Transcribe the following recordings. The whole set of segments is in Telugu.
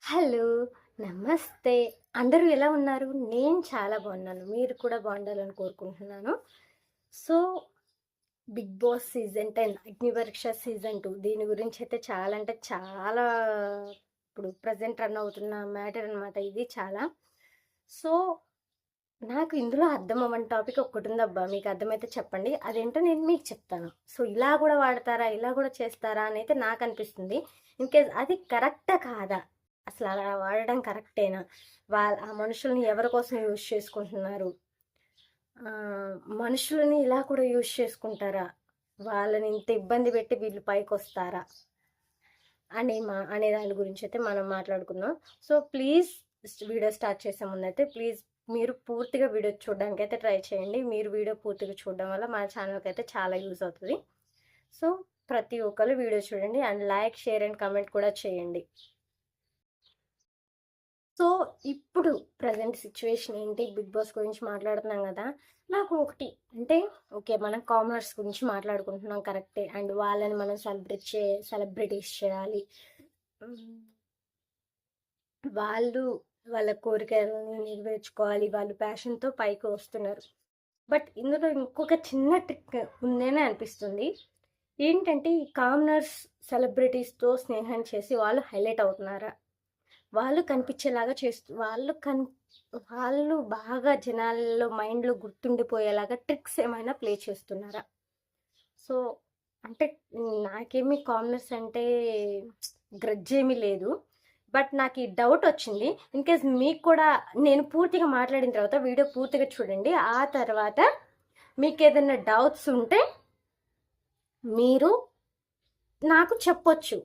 హలో! నమస్తే! అందరూ ఎలా ఉన్నారు? నేను చాలా బాగున్నాను. మీరు కూడా బాగుండాలని కోరుకుంటున్నాను. So, 'big boss' season 10 అగ్నిపరీక్ష season 2 దీని గురించయితే చాలా అంటే చాలా ఇప్పుడు ప్రెజెంట్ రన్ అవుతున్న మ్యాటర్ అనమాట ఇది చాలా. సో, నాకు ఇందులో అర్థం అవ్వని టాపిక్ ఒక్కటుందబ్బా! మీకు అర్థమైతే చెప్పండి. అదేంటో నేను మీకు చెప్తాను. సో, ఇలా గూడా వాడతారా? ఇలా గూడా చేస్తారా? అనైతే నాకనిపిస్తుంది. ఇన్‌కేస్ అది కరెక్టా? కాదా? అసలు అలా వాడడం కరెక్టేనా? ఆ మనుషుల్ని ఎవరి కోసం యూజ్ చేసుకుంటున్నారు? మనుషులని ఇలా కూడా యూజ్ చేసుకుంటారా? వాళ్ళని ఇంత ఇబ్బంది పెట్టి వీళ్ళు పైకొస్తారా? అనే దాని గురించి అయితే మనం మాట్లాడుకుందాం. సో, ప్లీజ్ వీడియో స్టార్ట్ చేసే ముందైతే ప్లీజ్ మీరు పూర్తిగా వీడియో చూడడానికి అయితే ట్రై చేయండి. మీరు వీడియో పూర్తిగా చూడడం వల్ల మా ఛానల్కి అయితే చాలా యూజ్ అవుతుంది. సో, ప్రతి ఒక్కరు వీడియో చూడండి and like, share and comment కూడా చేయండి. సో, ఇప్పుడు ప్రజెంట్ సిచ్యువేషన్ ఏంటి? బిగ్ బాస్ గురించి మాట్లాడుతున్నాం కదా! నాకు ఒకటి అంటే ఓకే. మనం కామనర్స్ గురించి మాట్లాడుకుంటున్నాం కరెక్టే. అండ్ వాళ్ళని మనం సెలబ్రిటీస్ చేయాలి. వాళ్ళు వాళ్ళ కోరికలని నెరవేర్చుకోవాలి. వాళ్ళు ప్యాషన్‌తో పైకి వస్తున్నారు. బట్ ఇందులో ఇంకొక చిన్న ట్రిక్ ఉందేనే అనిపిస్తుంది. ఏంటంటే ఈ కామనర్స్ సెలబ్రిటీస్‌తో స్నేహం చేసి వాళ్ళు హైలైట్ అవుతున్నారా? వాళ్ళు కనిపించేలాగా వాళ్ళు బాగా జనాల్లో మైండ్‌లో గుర్తుండిపోయేలాగా ట్రిక్స్ ఏమైనా ప్లే చేస్తున్నారా? సో, అంటే నాకేమి కామనర్స్ అంటే గ్రడ్జ్ ఏమీ లేదు. బట్ నాకు ఈ డౌట్ వచ్చింది. ఇన్‌కేస్ మీకు కూడా నేను పూర్తిగా మాట్లాడిన తర్వాత వీడియో పూర్తిగా చూడండి. ఆ తర్వాత మీకేదైనా డౌట్స్ ఉంటే మీరు నాకు చెప్పొచ్చు.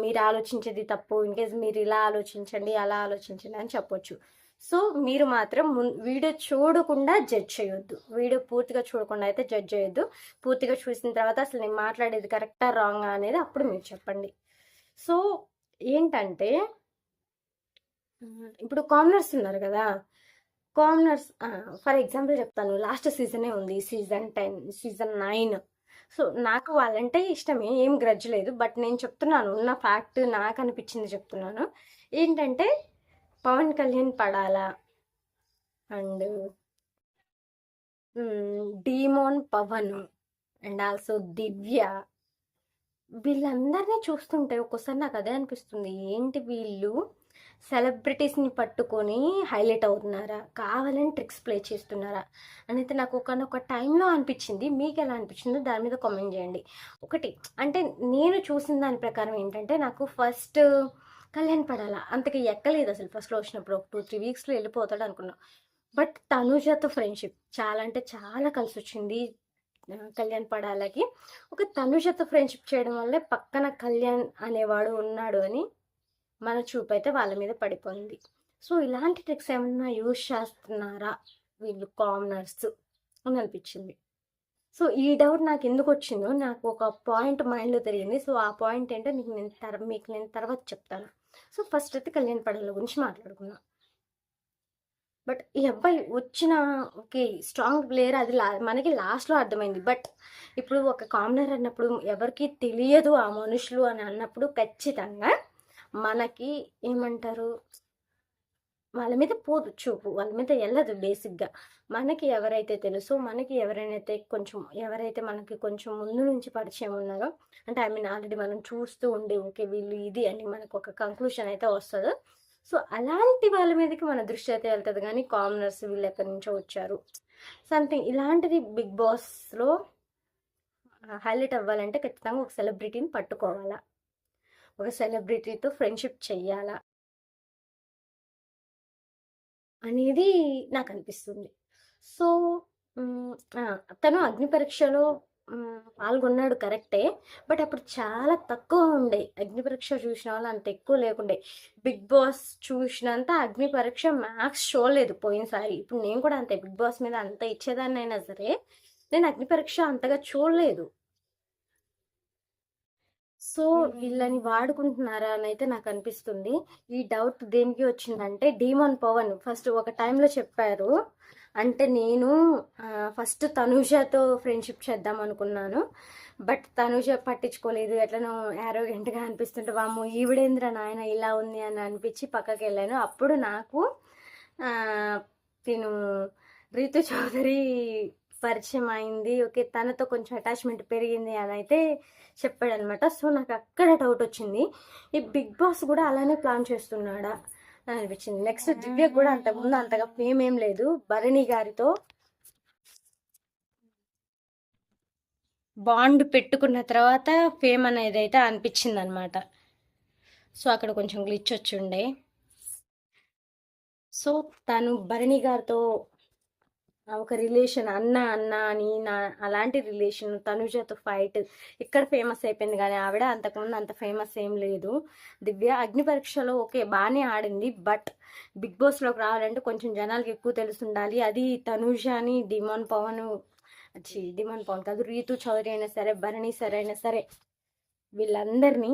మీరు ఆలోచించేది తప్పు. ఇన్‌కేస్ మీరు ఇలా ఆలోచించండి, అలా ఆలోచించండి అని చెప్పొచ్చు. సో, మీరు మాత్రం వీడియో చూడకుండా జడ్జ్ చేయొద్దు. వీడియో పూర్తిగా చూడకుండా అయితే జడ్జ్ చేయొద్దు. పూర్తిగా చూసిన తర్వాత అసలు నేను మాట్లాడేది కరెక్టా, రాంగా అనేది అప్పుడు మీరు చెప్పండి. సో, ఏంటంటే ఇప్పుడు కామనర్స్ ఉన్నారు కదా! కామనర్స్ ఫర్ ఎగ్జాంపుల్ చెప్తాను. లాస్ట్ సీజనే ఉంది. Season 10, season 9. సో, నాకు వాళ్ళంటే ఇష్టమే. ఏం గ్రడ్జ్ లేదు. బట్ నేను చెప్తున్నాను. ఉన్న ఫ్యాక్ట్ నాకు అనిపించింది చెప్తున్నాను. ఏంటంటే Pawan Kalyan Padala and demon Pawan and also Divya వీళ్ళందరినీ చూస్తుంటే ఒక్కోసారి నాకు అదే అనిపిస్తుంది. ఏంటి వీళ్ళు సెలబ్రిటీస్ని పట్టుకొని హైలైట్ అవుతున్నారా? కావాలని ట్రిక్స్ ప్లే చేస్తున్నారా? అనేది నాకు ఒకనొక టైంలో అనిపించింది. మీకు ఎలా అనిపించిందో దాని మీద కామెంట్ చేయండి. ఒకటి అంటే నేను చూసిన దాని ప్రకారం ఏంటంటే నాకు ఫస్ట్ కళ్యాణ్ పడాలా అంతగా ఎక్కలేదు అసలు. ఫస్ట్లో వచ్చినప్పుడు ఒక 2-3 వీక్స్లో వెళ్ళిపోతాడు అనుకున్నా. బట్ తనుజతో ఫ్రెండ్షిప్ చాలా అంటే చాలా కలిసి వచ్చింది కళ్యాణ్ పడాలకి. ఒక తనుజతో ఫ్రెండ్షిప్ చేయడం వల్లే పక్కన కళ్యాణ్ అనేవాడు ఉన్నాడు అని మన చూపు అయితే వాళ్ళ మీద పడిపోయింది. సో, ఇలాంటి ట్రిక్స్ ఏమన్నా యూజ్ చేస్తున్నారా వీళ్ళు కామనర్స్ అని అనిపించింది. సో, ఈ డౌట్ నాకు ఎందుకు వచ్చిందో నాకు ఒక పాయింట్ మైండ్లో తెలియంది. సో, ఆ పాయింట్ ఏంటో మీకు నేను తర్వాత చెప్తాను. సో, ఫస్ట్ అయితే కళ్యాణ్ పడాల గురించి మాట్లాడుకుందాం. బట్ ఈ అబ్బాయి వచ్చిన ఓకే స్ట్రాంగ్ ప్లేయర్ అది మనకి లాస్ట్లో అర్థమైంది. బట్ ఇప్పుడు ఒక కామనర్ అన్నప్పుడు ఎవరికి తెలియదు ఆ మనుషులు అని అన్నప్పుడు ఖచ్చితంగా మనకి ఏమంటారు వాళ్ళ మీద పోదు చూపు. వాళ్ళ మీద వెళ్ళదు బేసిక్‌గా. మనకి ఎవరైతే తెలుసో, మనకి ఎవరైతే మనకి కొంచెం ముందు నుంచి పరిచయం ఉన్నారో, అంటే ఐ మీన్ ఆల్రెడీ మనం చూస్తూ ఉండి ఓకే వీళ్ళు ఇది అని మనకు ఒక కంక్లూషన్ అయితే వస్తదో. సో, అలాంటి వాళ్ళ మీదకి మన దృష్టి అయితే వెళ్తది గానీ, కామనర్స్ వీళ్ళు ఎక్కడి నుంచో వచ్చారు. సంథింగ్ ఇలాంటిది బిగ్ బాస్‌లో హైలైట్ అవ్వాలంటే ఖచ్చితంగా ఒక సెలబ్రిటీని పట్టుకోవాలా. ఒక సెలబ్రిటీతో ఫ్రెండ్‌షిప్ చెయ్యాలా అనేది నాకనిపిస్తుంది. సో, తను అగ్ని పరీక్షలో పాల్గొన్నాడు కరెక్టే. బట్ అప్పుడు చాలా తక్కువ ఉండే. అగ్ని పరీక్ష చూసిన వాళ్ళు అంత ఎక్కువ లేకుండే. బిగ్ బాస్ చూసినంత అగ్ని పరీక్ష మ్యాక్స్ చూడలేదు పోయినసారి. ఇప్పుడు నేను కూడా అంతే. బిగ్ బాస్ మీద అంత ఇచ్చేదాన్నైనా సరే, నేను అగ్ని పరీక్ష అంతగా చూడలేదు. సో, వీళ్ళని వాడుకుంటున్నారా అనైతే నాకనిపిస్తుంది. ఈ డౌట్ దేనికి వచ్చిందంటే డీమోన్ పవన్ ఫస్ట్ ఒక టైంలో చెప్పారు. అంటే నేను ఫస్ట్ తనూజతో ఫ్రెండ్‌షిప్ చేద్దాం అనుకున్నాను. బట్ తనుజ పట్టించుకోలేదు. ఎట్లనో యారోగెంట్గా అనిపిస్తుంటే వామ్మో ఈవిడేంద్ర నాయన ఇలా ఉంది అని అనిపించి పక్కకి వెళ్ళాను. అప్పుడు నాకు తిను రీతు చౌదరి పరిచయం అయింది. ఓకే, తనతో కొంచెం అటాచ్మెంట్ పెరిగింది అని అయితే చెప్పాడనమాట. సో నాకు అక్కడ డౌట్ వచ్చింది, ఈ బిగ్ బాస్ కూడా అలానే ప్లాన్ చేస్తున్నాడా అని అనిపించింది. నెక్స్ట్ దివ్యకు కూడా అంతకుముందు అంతగా ఫేమ్ ఏం లేదు. భరణి గారితో బాండ్ పెట్టుకున్న తర్వాత ఫేమ్ అనేది అయితే అనిపించింది అనమాట. సో అక్కడ కొంచెం గ్లిచ్ వచ్చి ఉండే. సో తను భరణి గారితో ఒక రిలేషన్ అన్న అన్న అని అలాంటి రిలేషన్, తనుజతో ఫైట్ ఇక్కడ ఫేమస్ అయిపోయింది. కానీ ఆవిడ అంతకుముందు అంత ఫేమస్ ఏం లేదు. దివ్య అగ్ని పరీక్షలో ఓకే బాగానే ఆడింది, బట్ బిగ్ బాస్లోకి రావాలంటే కొంచెం జనాలకి ఎక్కువ తెలుసుండాలి. అది తనుజ అని డిమాన్ పవన్ కాదు, రీతు చౌదరి అయినా సరే, భరణి సరే అయినా సరే, వీళ్ళందరినీ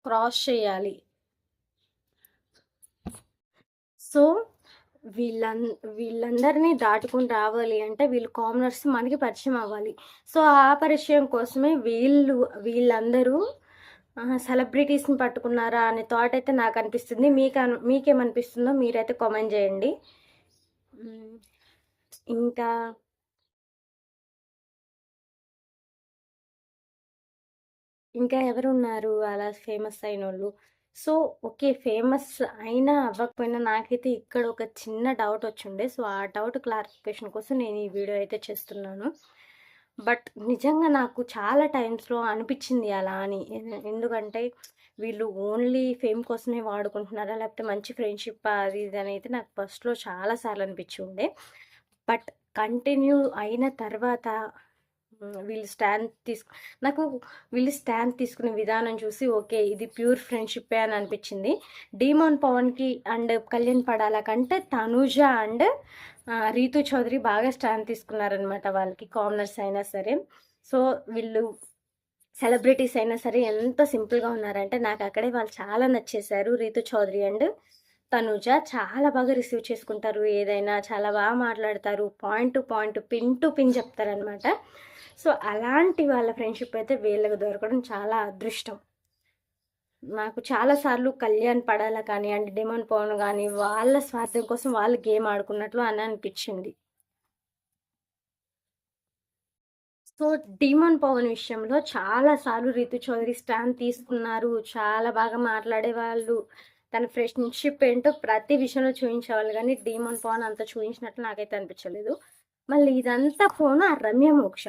క్రాస్ చేయాలి. సో వీళ్ళందరినీ దాటుకుని రావాలి అంటే వీళ్ళు కామనర్స్ మనకి పరిచయం అవ్వాలి. సో ఆ పరిచయం కోసమే వీళ్ళందరూ సెలబ్రిటీస్ని పట్టుకున్నారా అనే థాట్ అయితే నాకు అనిపిస్తుంది. మీకేమనిపిస్తుందో మీరైతే కామెంట్ చేయండి. ఇంకా ఎవరు ఉన్నారు అలా ఫేమస్ అయిన వాళ్ళు? సో ఓకే, ఫేమస్ అయినా అవ్వకపోయినా నాకైతే ఇక్కడ ఒక చిన్న డౌట్ వచ్చిండే. సో ఆ డౌట్ క్లారిఫికేషన్ కోసం నేను ఈ వీడియో అయితే చేస్తున్నాను. బట్ నిజంగా నాకు చాలా టైమ్స్లో అనిపించింది అలా అని. ఎందుకంటే వీళ్ళు ఓన్లీ ఫేమ్ కోసమే వాడుకుంటున్నారా, లేకపోతే మంచి ఫ్రెండ్షిప్ అది ఇది అని అయితే నాకు ఫస్ట్లో చాలాసార్లు అనిపించి ఉండే. బట్ కంటిన్యూ అయిన తర్వాత వీళ్ళు స్టాండ్ తీసుకునే విధానం చూసి ఓకే ఇది ప్యూర్ ఫ్రెండ్షిప్ అని అనిపించింది. డీమాన్ పవన్కి అండ్ కళ్యాణ్ పడాల కంటే తనుజ అండ్ రీతు చౌదరి బాగా స్టాండ్ తీసుకున్నారనమాట. వాళ్ళకి కామనర్స్ అయినా సరే, సో వీళ్ళు సెలబ్రిటీస్ అయినా సరే ఎంత సింపుల్గా ఉన్నారంటే నాకు అక్కడే వాళ్ళు చాలా నచ్చేశారు. రీతు చౌదరి అండ్ తనుజ చాలా బాగా రిసీవ్ చేసుకుంటారు, ఏదైనా చాలా బాగా మాట్లాడతారు, point to point, pin to pin చెప్తారనమాట. సో అలాంటి వాళ్ళ ఫ్రెండ్షిప్ అయితే వీళ్ళకి దొరకడం చాలా అదృష్టం. నాకు చాలాసార్లు కళ్యాణ్ పడాల కానీ అండ్ డిమాండ్ పవన్ కానీ వాళ్ళ స్వార్థం కోసం వాళ్ళు గేమ్ ఆడుకున్నట్లు అని అనిపించింది. సో డిమాండ్ పవన్ విషయంలో చాలాసార్లు రీతు చౌదరి స్టాండ్ తీసుకున్నారు, చాలా బాగా మాట్లాడే వాళ్ళు, తన ఫ్రెండ్షిప్ ఏంటో ప్రతి విషయంలో చూపించేవాళ్ళు. కానీ డిమాండ్ పవన్ అంత చూపించినట్లు నాకైతే అనిపించలేదు. మళ్ళీ ఇదంతా ఫోను ఆ రమ్య మోక్ష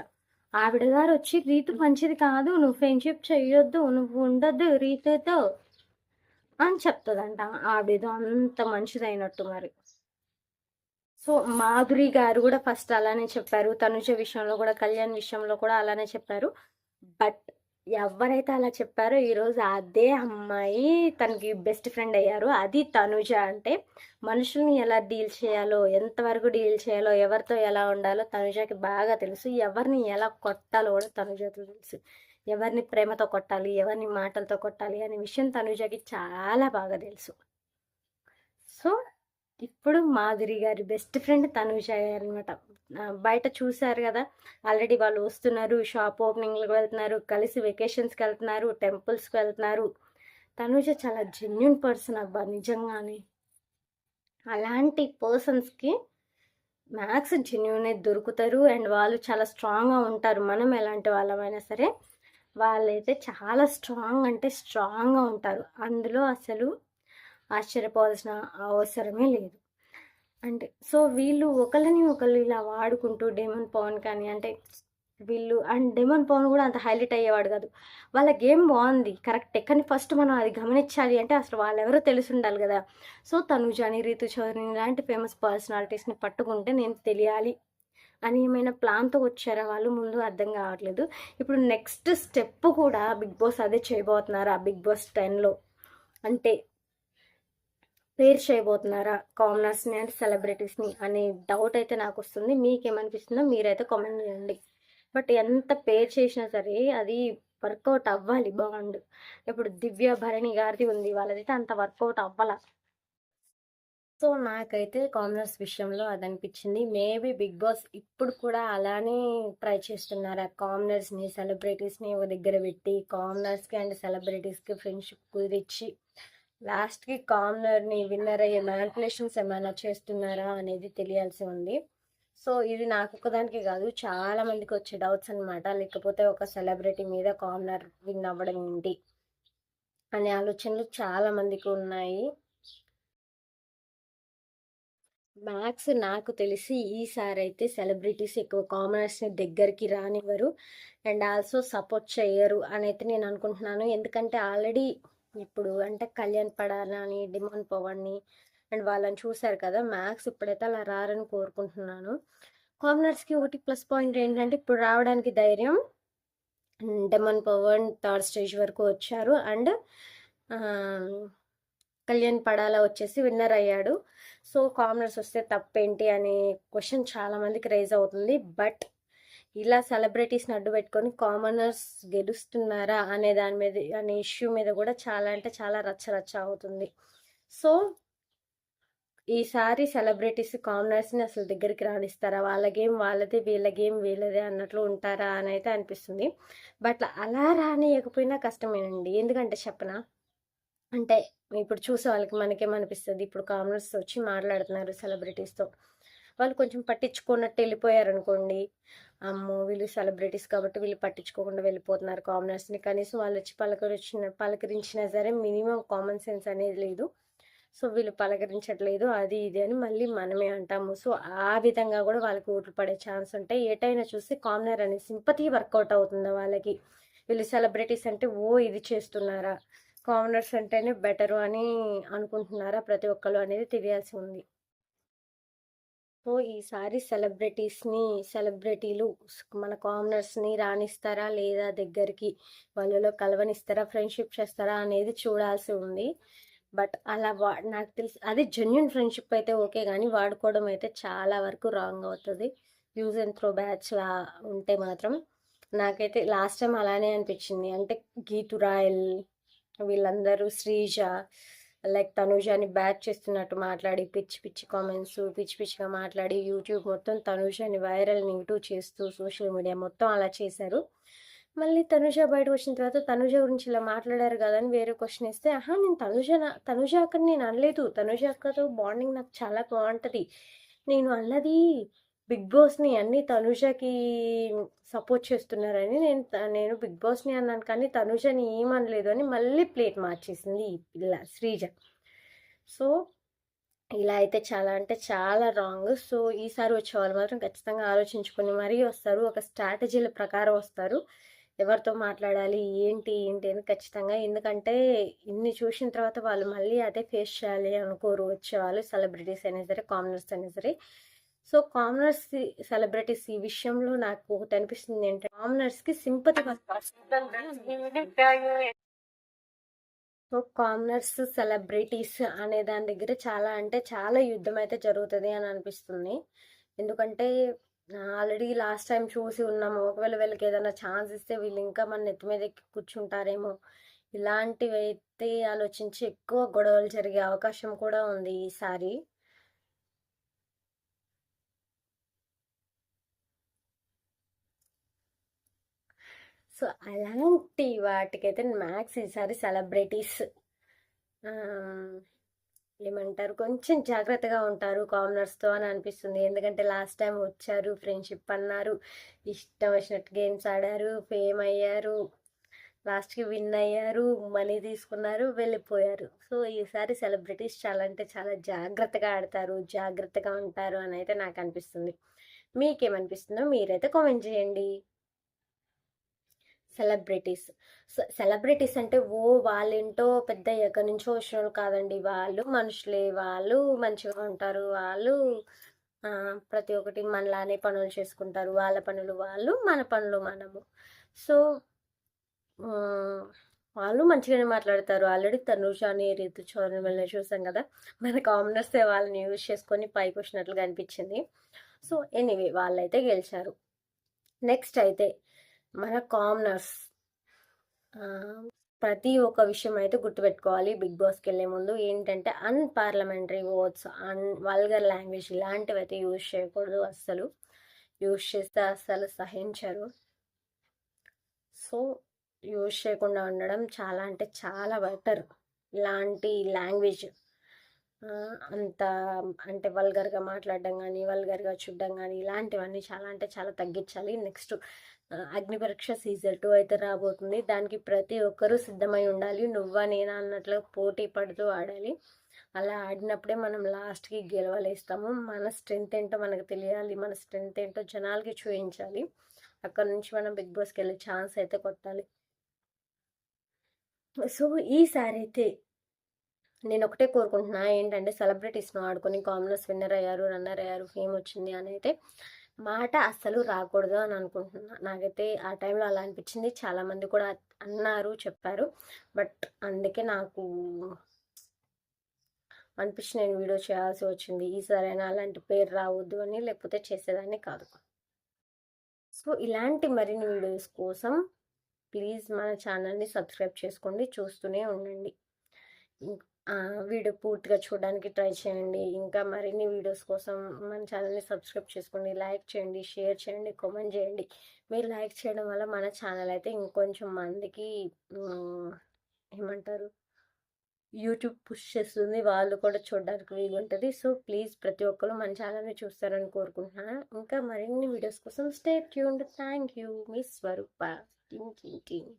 ఆవిడ గారు వచ్చి రీతు మంచిది కాదు, నువ్వు ఫ్రెండ్షిప్ చేయొద్దు, నువ్వు ఉండొద్దు రీతుతో అని చెప్తుందంట. ఆవిడేదో అంత మంచిదైనట్టు మరి. సో మాధురి గారు కూడా ఫస్ట్ అలానే చెప్పారు, తనుజ విషయంలో కూడా, కళ్యాణ్ విషయంలో కూడా అలానే చెప్పారు. బట్ ఎవరైతే అలా చెప్పారో ఈరోజు అదే అమ్మాయి తనకి బెస్ట్ ఫ్రెండ్ అయ్యారు. అది తనుజ. అంటే మనుషుల్ని ఎలా డీల్ చేయాలో, ఎంతవరకు డీల్ చేయాలో, ఎవరితో ఎలా ఉండాలో తనుజకి బాగా తెలుసు. ఎవరిని ఎలా కొట్టాలో కూడా తనుజకి తెలుసు. ఎవరిని ప్రేమతో కొట్టాలి, ఎవరిని మాటలతో కొట్టాలి అనే విషయం తనుజకి చాలా బాగా తెలుసు. సో ఇప్పుడు మాధురి గారి బెస్ట్ ఫ్రెండ్ తనుజ అనమాట. బయట చూశారు కదా, ఆల్రెడీ వాళ్ళు వస్తున్నారు, షాప్ ఓపెనింగ్లకు వెళ్తున్నారు, కలిసి వెకేషన్స్కి వెళ్తున్నారు, టెంపుల్స్కి వెళ్తున్నారు. తనుజ చాలా జెన్యున్ పర్సన్ అబ్బా, నిజంగానే. అలాంటి పర్సన్స్కి మ్యాక్స్ జెన్యునే దొరుకుతారు అండ్ వాళ్ళు చాలా స్ట్రాంగ్గా ఉంటారు. మనం ఎలాంటి వాళ్ళమైనా సరే వాళ్ళైతే చాలా స్ట్రాంగ్ అంటే స్ట్రాంగ్గా ఉంటారు. అందులో అసలు ఆశ్చర్యపోవాల్సిన అవసరమే లేదు. అంటే సో వీళ్ళు ఒకళ్ళు ఇలా వాడుకుంటూ డెమన్ పవన్ కానీ అంటే వీళ్ళు అండ్ డెమన్ పవన్ కూడా అంత హైలైట్ అయ్యేవాడు కాదు. వాళ్ళ గేమ్ బాగుంది కరెక్టే, కానీ ఫస్ట్ మనం అది గమనించాలి అంటే అసలు వాళ్ళెవరో తెలిసి ఉండాలి కదా. సో తనుజాని, రీతు చౌదరి ఇలాంటి ఫేమస్ పర్సనాలిటీస్ని పట్టుకుంటే నేను తెలియాలి అని ఏమైనా ప్లాన్తో వచ్చారా వాళ్ళు, ముందు అర్థం కావట్లేదు. ఇప్పుడు నెక్స్ట్ స్టెప్ కూడా బిగ్ బాస్ అదే చేయబోతున్నారు. ఆ బిగ్ బాస్ 10లో అంటే పేర్ చేయబోతున్నారా కామనర్స్ని అండ్ సెలబ్రిటీస్ని అనే డౌట్ అయితే నాకు వస్తుంది. మీకేమనిపిస్తుందో మీరైతే కామెంట్ చేయండి. బట్ ఎంత పేర్ చేసినా సరే అది వర్కౌట్ అవ్వాలి బాండ్. ఇప్పుడు దివ్య భరణి గారిది ఉంది, వాళ్ళదైతే అంత వర్కౌట్ అవ్వాల. సో నాకైతే కామనర్స్ విషయంలో అదనిపించింది. మేబీ బిగ్ బాస్ ఇప్పుడు కూడా అలానే ట్రై చేస్తున్నారు. ఆ కామనర్స్ని, సెలబ్రిటీస్ని ఒక దగ్గర పెట్టి కామనర్స్కి అండ్ సెలబ్రిటీస్కి ఫ్రెండ్షిప్ కుదిరించి లాస్ట్కి కామనర్ని విన్నర్ అయ్యే మ్యానిపులేషన్స్ ఏమైనా చేస్తున్నారా అనేది తెలియాల్సి ఉంది. సో ఇది నాకు ఒకదానికి కాదు, చాలా మందికి వచ్చే డౌట్స్ అనమాట. లేకపోతే ఒక సెలబ్రిటీ మీద కామనర్ విన్ అవ్వడం ఏంటి అనే ఆలోచనలు చాలా మందికి ఉన్నాయి. మ్యాక్స్ నాకు తెలిసి ఈసారి అయితే సెలబ్రిటీస్ ఎక్కువ కామనర్స్ని దగ్గరికి రానివ్వరు అండ్ ఆల్సో సపోర్ట్ చేయరు అని అయితే నేను అనుకుంటున్నాను. ఎందుకంటే ఆల్రెడీ ఇప్పుడు అంటే కళ్యాణ్ పడాలని, డిమాండ్ పవన్ని అండ్ వాళ్ళని చూశారు కదా. మ్యాక్స్ ఇప్పుడైతే అలా రారని కోరుకుంటున్నాను. కామనర్స్కి ఒకటి ప్లస్ పాయింట్ ఏంటంటే ఇప్పుడు రావడానికి ధైర్యం. డెమన్ పవన్ థర్డ్ స్టేజ్ వరకు వచ్చారు అండ్ కళ్యాణ్ పడాలా వచ్చేసి విన్నర్ అయ్యాడు. సో కామనర్స్ వస్తే తప్పేంటి అనే క్వశ్చన్ చాలా మందికి రైజ్ అవుతుంది. బట్ ఇలా సెలబ్రిటీస్ని అడ్డు పెట్టుకొని కామనర్స్ గెలుస్తున్నారా అనే దాని మీద, అనే ఇష్యూ మీద కూడా చాలా అంటే చాలా రచ్చ అవుతుంది. సో ఈసారి సెలబ్రిటీస్ కామనర్స్ని అసలు దగ్గరికి రాణిస్తారా? వాళ్ళ గేమ్ వాళ్ళదే, వీళ్ళ గేమ్ వీళ్ళదే అన్నట్లు ఉంటారా అని అయితే అనిపిస్తుంది. బట్ అలా రానియకపోయినా కష్టమేనండి. ఎందుకంటే చెప్పనా, అంటే ఇప్పుడు చూసే వాళ్ళకి మనకేమనిపిస్తుంది, ఇప్పుడు కామనర్స్ వచ్చి మాట్లాడుతున్నారు సెలబ్రిటీస్తో, వాళ్ళు కొంచెం పట్టించుకున్నట్టు వెళ్ళిపోయారు అనుకోండి, అమ్మో వీళ్ళు సెలబ్రిటీస్ కాబట్టి వీళ్ళు పట్టించుకోకుండా వెళ్ళిపోతున్నారు కామనర్స్ని, కనీసం వాళ్ళు వచ్చి పలకరించినా సరే మినిమం కామన్ సెన్స్ అనేది లేదు. సో వీళ్ళు పలకరించట్లేదు అది ఇది అని మళ్ళీ మనమే అంటాము. సో ఆ విధంగా కూడా వాళ్ళకి ఓట్లు పడే ఛాన్స్ ఉంటాయి. ఏటైనా చూస్తే కామనర్ అనే సింపతి వర్కౌట్ అవుతుందా వాళ్ళకి, వీళ్ళు సెలబ్రిటీస్ అంటే ఓ ఇది చేస్తున్నారా, కామనర్స్ అంటేనే బెటరు అని అనుకుంటున్నారా ప్రతి ఒక్కరు అనేది తెలియాల్సి ఉంది. సో ఈసారి సెలబ్రిటీలు మన కామనర్స్ని రాణిస్తారా లేదా, దగ్గరికి వాళ్ళలో కలవనిస్తారా, ఫ్రెండ్షిప్ చేస్తారా అనేది చూడాల్సి ఉంది. బట్ అలా నాకు తెలిసి అది జెన్యున్ ఫ్రెండ్షిప్ అయితే ఓకే, కానీ వాడుకోవడం అయితే చాలా వరకు రాంగ్ అవుతుంది. యూజ్ అండ్ త్రో బ్యాచ్లా ఉంటే మాత్రం నాకైతే లాస్ట్ టైం అలానే అనిపించింది. అంటే గీతు రాయల్ వీళ్ళందరూ, శ్రీజ లైక్ తనుజాని బ్యాచ్ చేస్తున్నట్టు మాట్లాడి పిచ్చి పిచ్చి కామెంట్స్ పిచ్చి పిచ్చిగా మాట్లాడి యూట్యూబ్ మొత్తం తనుజాని వైరల్ నెగిటివ్ చేస్తూ సోషల్ మీడియా మొత్తం అలా చేశారు. మళ్ళీ తనుజ బయటకు వచ్చిన తర్వాత తనుజ గురించి ఇలా మాట్లాడారు కదా అని వేరే క్వశ్చన్ ఇస్తే, నేను తనుజ అక్కని నేను అనలేదు, తనుజ అక్కతో బాండింగ్ నాకు చాలా బాగుంటుంది, నేను అన్నది బిగ్ బాస్ని అన్ని తనుజకి సపోర్ట్ చేస్తున్నారని నేను బిగ్ బాస్ని అన్నాను కానీ తనుజని ఏమనలేదు అని మళ్ళీ ప్లేట్ మార్చేసింది ఈ పిల్ల శ్రీజ. సో ఇలా అయితే చాలా అంటే చాలా రాంగ్. సో ఈసారి వచ్చే వాళ్ళు మాత్రం ఖచ్చితంగా ఆలోచించుకొని మరీ వస్తారు, ఒక స్ట్రాటజీల ప్రకారం వస్తారు, ఎవరితో మాట్లాడాలి ఏంటి ఏంటి అని ఖచ్చితంగా. ఎందుకంటే ఇన్ని చూసిన తర్వాత వాళ్ళు మళ్ళీ అదే ఫేస్ చేయాలి అనుకోరు వచ్చేవాళ్ళు, సెలబ్రిటీస్ అయినా సరే కామనర్స్ అయినా సరే. సో కామనర్స్ సెలబ్రిటీస్ ఈ విషయంలో నాకు ఒకటి అనిపిస్తుంది ఏంటంటే, కామనర్స్కి సింపతి. సో కామనర్స్ సెలబ్రిటీస్ అనే దాని దగ్గర చాలా అంటే చాలా యుద్ధం అయితే జరుగుతుంది అని అనిపిస్తుంది. ఎందుకంటే ఆల్రెడీ లాస్ట్ టైం చూసి ఉన్నాము, ఒకవేళ వీళ్ళకి ఏదైనా ఛాన్స్ ఇస్తే వీళ్ళు ఇంకా మన నెత్తి మీద ఎక్కి కూర్చుంటారేమో, ఇలాంటివి అయితే ఆలోచించి ఎక్కువ గొడవలు జరిగే అవకాశం కూడా ఉంది ఈసారి. సో అలాంటి వాటికైతే మ్యాక్స్ ఈసారి సెలబ్రిటీస్ ఏమంటారు కొంచెం జాగ్రత్తగా ఉంటారు కామనర్స్తో అని అనిపిస్తుంది. ఎందుకంటే లాస్ట్ టైం వచ్చారు, ఫ్రెండ్షిప్ అన్నారు, ఇష్టం వచ్చినట్టు గేమ్స్ ఆడారు, ఫేమ్ అయ్యారు, లాస్ట్కి విన్ అయ్యారు, మనీ తీసుకున్నారు, వెళ్ళిపోయారు. సో ఈసారి సెలబ్రిటీస్ చాలా అంటే చాలా జాగ్రత్తగా ఆడతారు, జాగ్రత్తగా ఉంటారు అని అయితే నాకు అనిపిస్తుంది. మీకేమనిపిస్తుందో మీరైతే కామెంట్ చేయండి. సెలబ్రిటీస్ అంటే ఓ వాళ్ళేంటో పెద్ద ఎక్కడి నుంచో వచ్చిన కాదండి, వాళ్ళు మనుషులే, వాళ్ళు మంచిగా ఉంటారు, వాళ్ళు ప్రతి ఒక్కటి మనలానే పనులు చేసుకుంటారు, వాళ్ళ పనులు వాళ్ళు, మన పనులు మనము. సో వాళ్ళు మంచిగానే మాట్లాడతారు. ఆల్రెడీ తనుజాని రితుచోని వెళ్ళి చూసాం కదా, మన కామనర్స్ వాళ్ళని యూజ్ చేసుకొని పైకి వచ్చినట్లుగా అనిపించింది. సో ఎనీవే వాళ్ళైతే గెలిచారు. నెక్స్ట్ అయితే మన కామనర్స్ ప్రతి ఒక్క విషయం అయితే గుర్తుపెట్టుకోవాలి బిగ్ బాస్కి వెళ్ళే ముందు. ఏంటంటే అన్‌పార్లమెంటరీ వర్డ్స్, వల్గర్ లాంగ్వేజ్ ఇలాంటివి అయితే యూజ్ చేయకూడదు అస్సలు. యూజ్ చేస్తే అస్సలు సహించరు. సో యూజ్ చేయకుండా ఉండడం చాలా అంటే చాలా బెటర్. ఇలాంటి లాంగ్వేజ్ అంత అంటే వల్గర్గా మాట్లాడడం కానీ, వల్గర్గా చూడడం కానీ ఇలాంటివన్నీ చాలా అంటే చాలా తగ్గించాలి. నెక్స్ట్ అగ్నిపరీక్ష సీజన్ 2 అయితే రాబోతుంది. దానికి ప్రతి ఒక్కరూ సిద్ధమై ఉండాలి. నువ్వా నేనా అన్నట్లు పోటీ పడుతూ ఆడాలి. అలా ఆడినప్పుడే మనం లాస్ట్కి గెలవలేస్తాము. మన స్ట్రెంత్ ఏంటో మనకు తెలియాలి. మన స్ట్రెంత్ ఏంటో జనాలకి చూపించాలి. అక్కడ నుంచి మనం బిగ్ బాస్కి వెళ్ళే ఛాన్స్ అయితే కొట్టాలి. సో ఈసారి అయితే నేను ఒకటే కోరుకుంటున్నా, ఏంటంటే సెలబ్రిటీస్ను ఆడుకొని కామనర్స్ విన్నర్ అయ్యారు, రన్నర్ అయ్యారు, ఫేమ్ వచ్చింది అని అయితే మాట అస్సలు రాకూడదు అని అనుకుంటున్నా. నాకైతే ఆ టైంలో అలా అనిపించింది. చాలామంది కూడా అన్నారు, చెప్పారు. బట్ అందుకే నాకు అనిపించి నేను వీడియో చేయాల్సి వచ్చింది. ఈసారైనా అలాంటి పేరు రావద్దు అని, లేకపోతే చేసేదాన్ని కాదు. సో ఇలాంటి మరిన్ని వీడియోస్ కోసం ప్లీజ్ మన ఛానల్ని సబ్స్క్రైబ్ చేసుకోండి, చూస్తూనే ఉండండి. వీడియో పూర్తిగా చూడడానికి ట్రై చేయండి. ఇంకా మరిన్ని వీడియోస్ కోసం మన ఛానల్ని సబ్స్క్రైబ్ చేసుకోండి, లైక్ చేయండి, షేర్ చేయండి, కామెంట్ చేయండి. మీరు లైక్ చేయడం వల్ల మన ఛానల్ అయితే ఇంకొంచెం మందికి ఏమంటారు యూట్యూబ్ పుష్ చేస్తుంది, వాళ్ళు కూడా చూడడానికి వీలుంటుంది. సో ప్లీజ్ ప్రతి ఒక్కరు మన ఛానల్ని చూస్తారని కోరుకుంటున్నాను. ఇంకా మరిన్ని వీడియోస్ కోసం స్టే ట్యూన్డ్. Thank you. మీ స్వరూప. టీమ్.